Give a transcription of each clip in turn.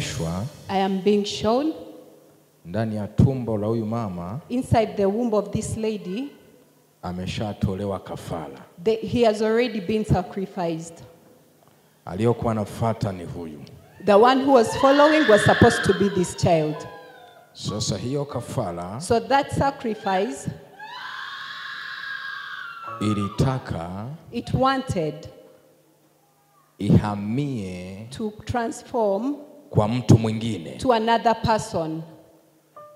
Ninaonyeshwa, I am being shown ndani ya tumbo la huyu mama, inside the womb of this lady, ameshatolewa kafara. he has already been sacrificed. Aliyokuwa anafuata ni huyu. The one who was following was supposed to be this child. Sasa hiyo kafara, So that sacrifice, ilitaka it wanted ihamie to transform kwa mtu mwingine. to another person.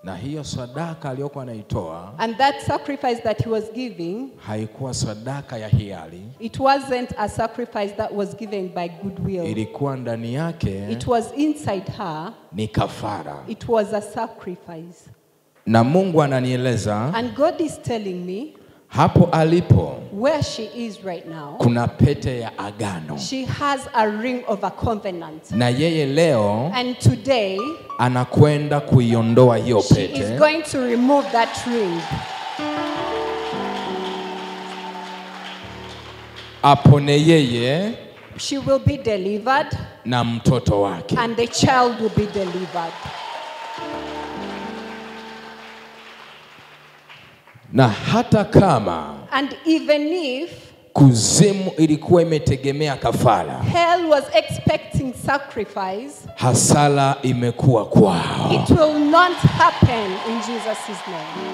Na hiyo sadaka aliyokuwa anaitoa, And that sacrifice that he was giving, haikuwa sadaka ya hiari. it wasn't a sacrifice that was given by goodwill. Ilikuwa ndani yake It was inside her. ni kafara. It was a sacrifice. Na Mungu ananieleza And God is telling me hapo alipo where she is right now, kuna pete ya agano. she has a ring of a covenant. Na yeye leo And today, anakwenda kuiondoa hiyo she pete. is going to remove that ring. Apone yeye She will be delivered, na mtoto wake. and the child will be delivered. Na hata kama And even if kuzimu ilikuwa imetegemea kafara, hell was expecting sacrifice, hasara imekuwa kwao. it will not happen in Jesus' name.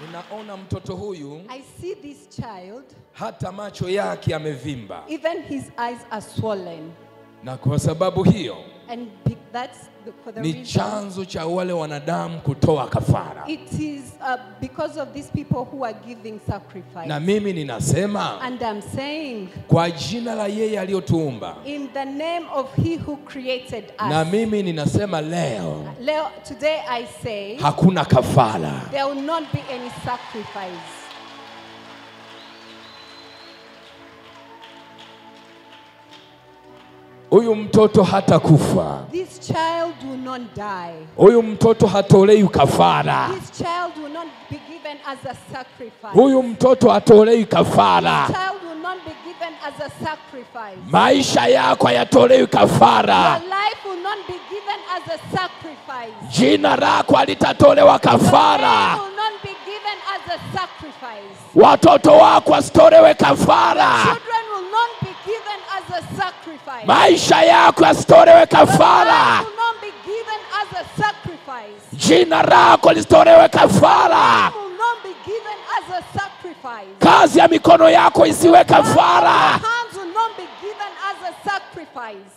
Ninaona mtoto huyu, I see this child, hata macho yake yamevimba. even his eyes are swollen. Na kwa sababu hiyo And that's for the ni reason. chanzo cha wale wanadamu kutoa kafara. It is because of these people who are giving sacrifice. Na mimi ninasema And I'm saying, kwa jina la yeye aliyotuumba, in the name of he who created na us, mimi ninasema leo today I say, hakuna kafara. there will not be any sacrifice. Huyu mtoto hata kufa. This child will not die. Huyu mtoto hatolei kafara. This child will not be given as a sacrifice. Huyu mtoto hatolei kafara. This child will not be given as a sacrifice. Maisha yako hayatolewi kafara. Your life will not be given as a sacrifice. Jina lako litatolewa kafara. Your name will not be given as a sacrifice. Watoto wako wasitolewe kafara. Children will not be given as a sacrifice. Maisha yako yasitolewe kafara. Will not be given as a sacrifice. Jina lako lisitolewe kafara. Will not be given as a sacrifice. Kazi ya mikono yako isiwe kafara. Hands will not be given as a sacrifice.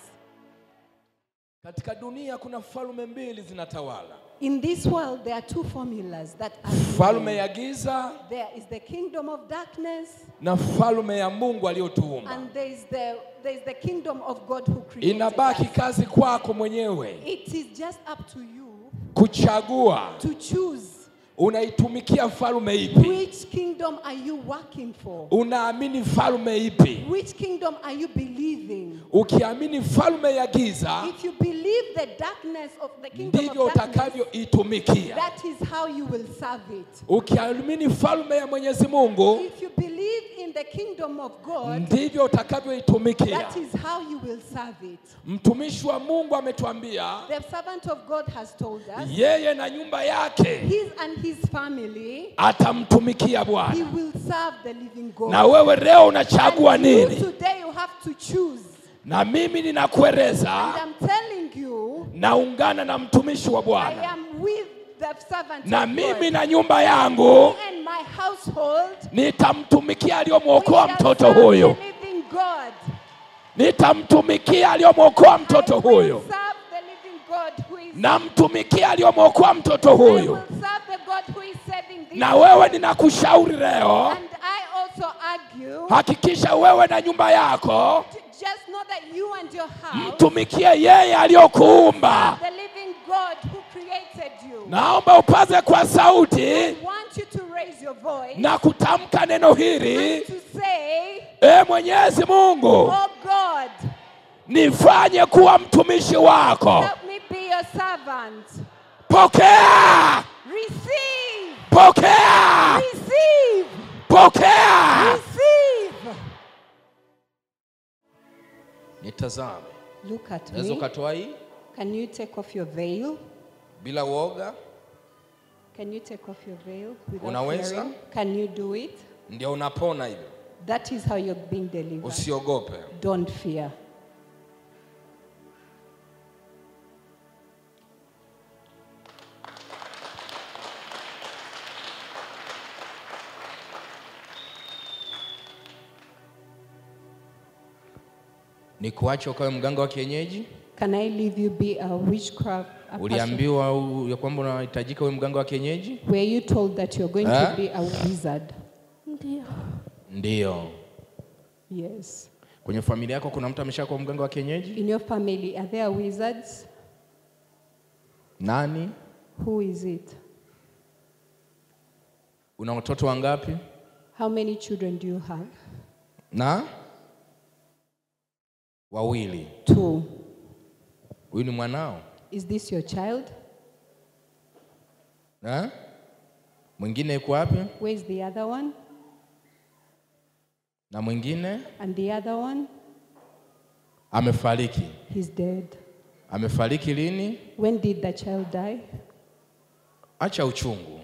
Katika dunia kuna falme mbili zinatawala. In this world there are two formulas that are Falme ya giza, there is the kingdom of darkness, na falme ya Mungu aliyotuumba. and there is the kingdom of God who created Inabaki us. kazi kwako mwenyewe It is just up to you kuchagua to choose unaitumikia falme ipi. which kingdom are you working for. Unaamini falme ipi? Which kingdom are you believing? Ukiamini falme ya giza, If you believe the darkness of the kingdom ndivyo of darkness, utakavyoitumikia. that is how you will serve it. Ukiamini falme ya Mwenyezi Mungu, If you believe in the kingdom of God, ndivyo utakavyoitumikia. that is how you will serve it. Mtumishi wa Mungu ametuambia The servant of God has told us, yeye na nyumba yake his and his family, atamtumikia he Bwana. will serve the living God. Na wewe leo unachagua And you nini? today you have to choose. Na mimi ninakueleza, And I'm telling you, naungana na mtumishi wa I Bwana. am with the servant Na of mimi God. na nyumba yangu And my household, nitamtumikia we aliyomwokoa shall mtoto serve huyu. the living God. Nitamtumikia aliyomwokoa mtoto I will huyu. serve the living God who is Namtumikia aliyomwokoa mtoto I huyu. will serve the God who is saving this. Na wewe ninakushauri leo, And I also argue, hakikisha wewe na nyumba yako just know that you and your house mtumikie yeye aliyokuumba. the living God who created you. Naomba upaze kwa sauti I want you to raise your voice na kutamka neno hili. to say, Mwenyezi Mungu, oh God, nifanye kuwa mtumishi wako. let me be your servant. Pokea, Receive, pokea, receive, pokea. receive. Nitazame, Look at Unaweza me. ukatoa hii Can you take off your veil? bila uoga? Can you take off your veil without Unaweza? fearing? Can you do it? Ndio unapona hivyo. That is how you're being delivered. Usiogope. Don't fear. Nikuache ukawe mganga wa kienyeji? Can I leave you be a witchcraft? Uliambiwa ya kwamba unahitajika uwe mganga wa kienyeji? Were you told that you're going to be a wizard? Ndio. Yes. Kwenye familia yako kuna mtu ameshakuwa mganga wa kienyeji? In your family, are there wizards? Nani? Who is it? Una watoto wangapi? How many children do you have? Na? Wawili. 2. Huyu ni mwanao? Is this your child? Na? Mwingine yuko wapi? Where is the other one? Na mwingine? And the other one? Amefariki. He's dead. Amefariki lini? When did the child die? Acha uchungu.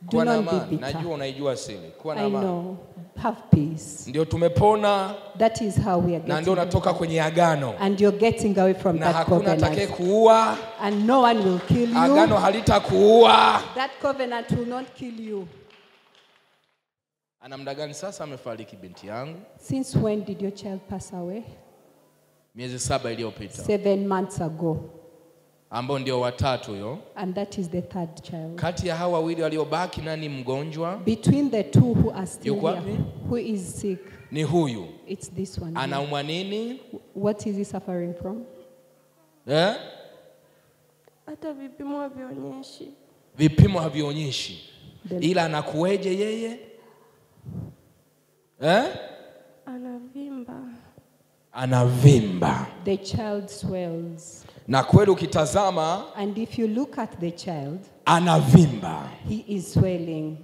Do Kuwa na not be amani. bitter. Najua unaijua siri. Kuwa na I amani. know. Have peace. Ndio tumepona. That is how we are Na ndio getting. unatoka kwenye agano. And you're getting away from Na that hakuna atakaye covenant. kuua. And no one will kill you. Agano halitakuua. That covenant will not kill you. Ana muda gani sasa amefariki binti yangu? Since when did your child pass away? Miezi 7 iliyopita. 7 months ago. Ambao ndio watatu yo. And that is the 3rd child. Kati ya hawa wawili waliobaki nani mgonjwa? Between the 2 who are still Yuko here, wapi? who is sick? Ni huyu. It's this one. here. Anaumwa nini? What is he suffering from? Hata vipimo havionyeshi. Vipimo havionyeshi. The- Ila anakueje yeye? Anavimba. Anavimba. The child swells. Na kweli ukitazama And if you look at the child, anavimba. he is swelling.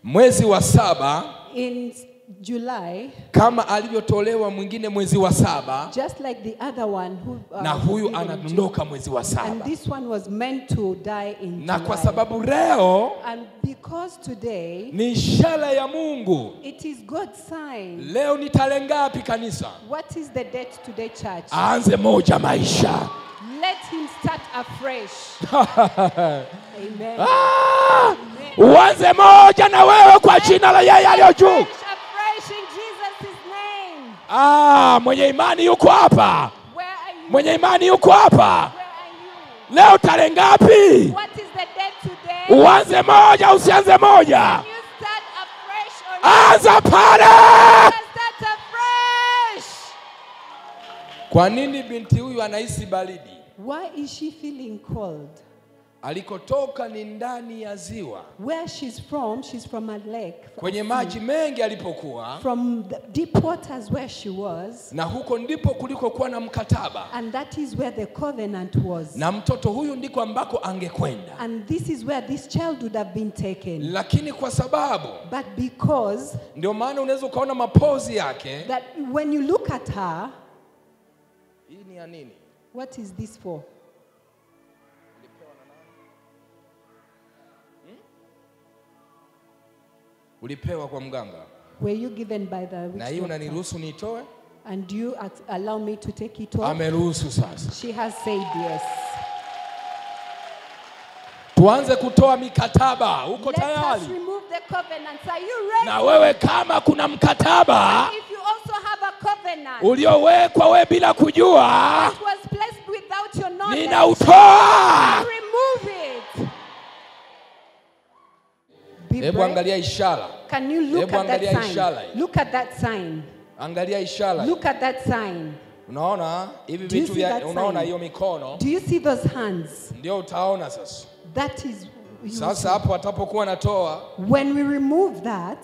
Mwezi wa 7 In July, kama alivyotolewa mwingine mwezi wa 7 just like the other one who na was huyu given in anadondoka mwezi wa June, and 7. this one was meant to die in Na kwa July. sababu leo And because today ni ishara ya Mungu. it is God's sign. Leo ni tarehe ngapi kanisa? What is the date today, church? Aanze moja maisha. Let him start afresh. Amen. Uanze moja na wewe kwa jina la yeye aliye juu. Afresh in Jesus' name. Mwenye imani yuko hapa. Where are you? Mwenye imani yuko hapa. Where are you? Leo tarehe ngapi? What is the date today? Uanze moja usianze moja. Can you start afresh or Anza pale. start afresh? Kwa nini binti huyu anahisi baridi? Why is she feeling cold? Alikotoka ni ndani ya ziwa. Where she's from a lake. Kwenye maji mengi alipokuwa. From the deep waters where she was. Na huko ndipo kulikokuwa na mkataba. And that is where the covenant was. Na mtoto huyu ndiko ambako angekwenda. And this is where this child would have been taken. Lakini kwa sababu But because ndio maana unaweza ukaona mapozi yake. that when you look at her, Hii ni ya nini? what is this for? Ulipewa kwa mganga. Were you given by the Na hii unaniruhusu nitoe? And do you allow me to take it off? Ameruhusu sasa. She has said yes. Tuanze kutoa mikataba. Uko Let us tayari? remove the covenants. Are you ready? Na wewe kama kuna mkataba If you also have a covenant uliowekwa wewe bila kujua, that was placed without your knowledge, ninautoa. remove it. Be Hebu brave. angalia ishara. Can you look Hebu at that angalia sign? ishara hii. Look at that sign. Angalia ishara. Look at that sign. Unaona hivi Do you vitu see that vya unaona sign? hiyo mikono Do you see those hands? ndio utaona sasa. That is you Sasa see. hapo atapokuwa natoa When we remove that,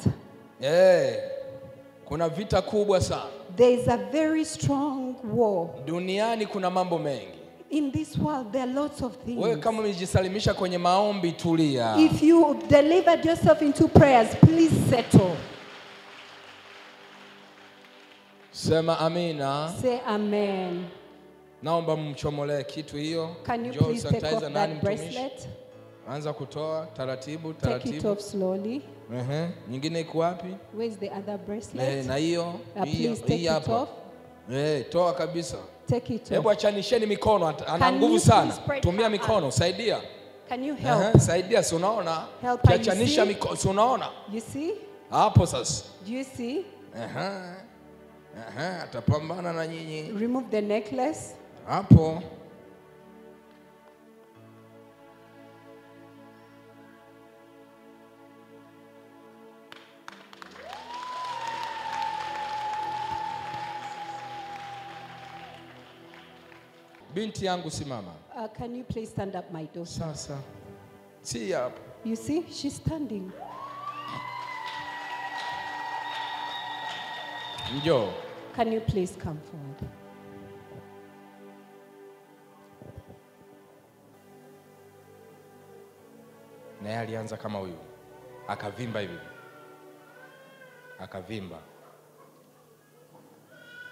kuna vita kubwa sana. there is a very strong war. Duniani kuna mambo mengi. In this world, there are lots of Wewe things. kama umejisalimisha kwenye maombi tulia. If you delivered yourself into prayers, please settle. Sema amina. Say amen. Naomba mchomolee kitu hiyo. Can you please take off that bracelet? Anza kutoa taratibu Take it off slowly. Nyingine iko wapi? Where is the other bracelet? Na hiyo please take it off. Toa kabisa. Take it off. Hebu achanisheni mikono, ana nguvu sana. Tumia mikono, saidia. Can you help? Saidia, si unaona? Kiachanisha mikono, si unaona? You see? Hapo sasa. Do you see? Atapambana na nyinyi. Remove the necklace. Hapo. Binti yangu simama. Can you please stand up, my daughter? Sasa. See up. You see, she's standing. Njoo. Can you please come forward? Naye alianza kama huyu. Akavimba hivi.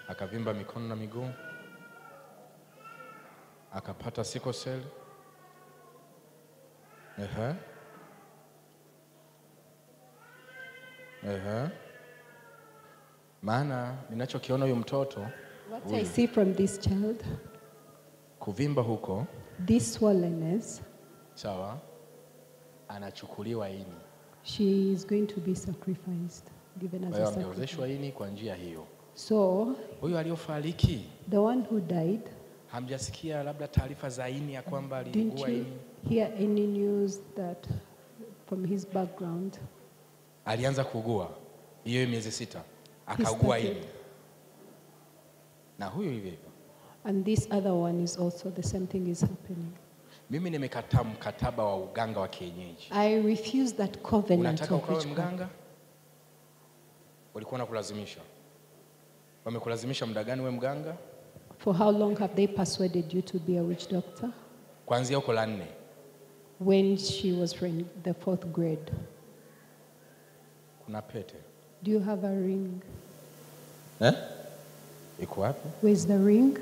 Akavimba mikono na miguu. Akapata sickle cell. Maana ninachokiona huyu mtoto, what I see from this child, kuvimba huko, this swollenness, sawa, anachukuliwa ini. She is going to be sacrificed, given as a sacrifice. Ameozeshwa ini kwa njia hiyo. So, huyu aliyofariki, the one who died, hamjasikia labda taarifa za ini ya kwamba aliugua ini? Didn't you hear any news that from his background? Alianza kuugua hiyo miezi 6, akaugua ini. Na huyu hivi. And this other one is also the same thing is happening. Mimi nimekataa mkataba wa uganga wa kienyeji. I refuse that covenant. Unataka ukawe mganga? Walikuwa nakulazimisha. Wamekulazimisha muda gani wewe mganga? For how long have they persuaded you to be a witch doctor? Kuanzia uko la 4. When she was in the 4th grade. Kuna pete. Do you have a ring? Iko wapi? Where's the ring?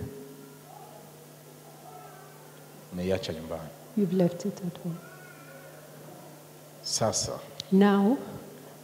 Umeiacha nyumbani. You've left it at home. Sasa. Now,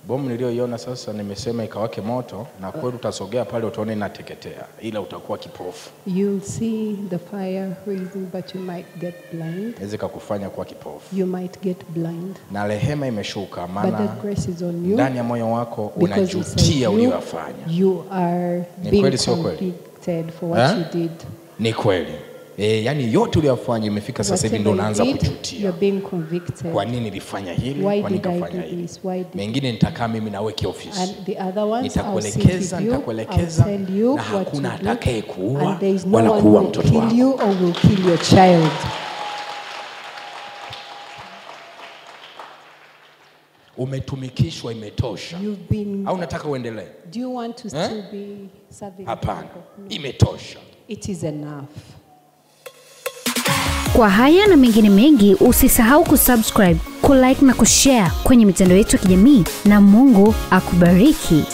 bomu niliyoiona sasa nimesema ikawake moto na kweli utasogea pale utaona inateketea ila utakuwa kipofu. You'll see the fire raising but you might get blind. Inaweza kukufanya kuwa kipofu. You might get blind. Na rehema imeshuka maana but the grace is on you. Ndani ya moyo wako unajutia uliyofanya. You are being convicted for what you did. Ni kweli. Yani yote uliyofanya imefika sasa hivi ndio unaanza kujutia. You're being convicted. Kwa nini nilifanya hili? Kwa nini nikafanya hili? Mengine nitakaa mimi na wewe ofisi. And the other ones nitakuelekeza na hakuna atakayekuua wala kuua mtoto wako. You or will kill your child. Umetumikishwa, imetosha. Au unataka uendelee? Do you want to still be serving? Hapana. Imetosha. It is enough. Kwa haya na mengine mengi usisahau kusubscribe, kulike na kushare kwenye mitandao yetu ya kijamii na Mungu akubariki.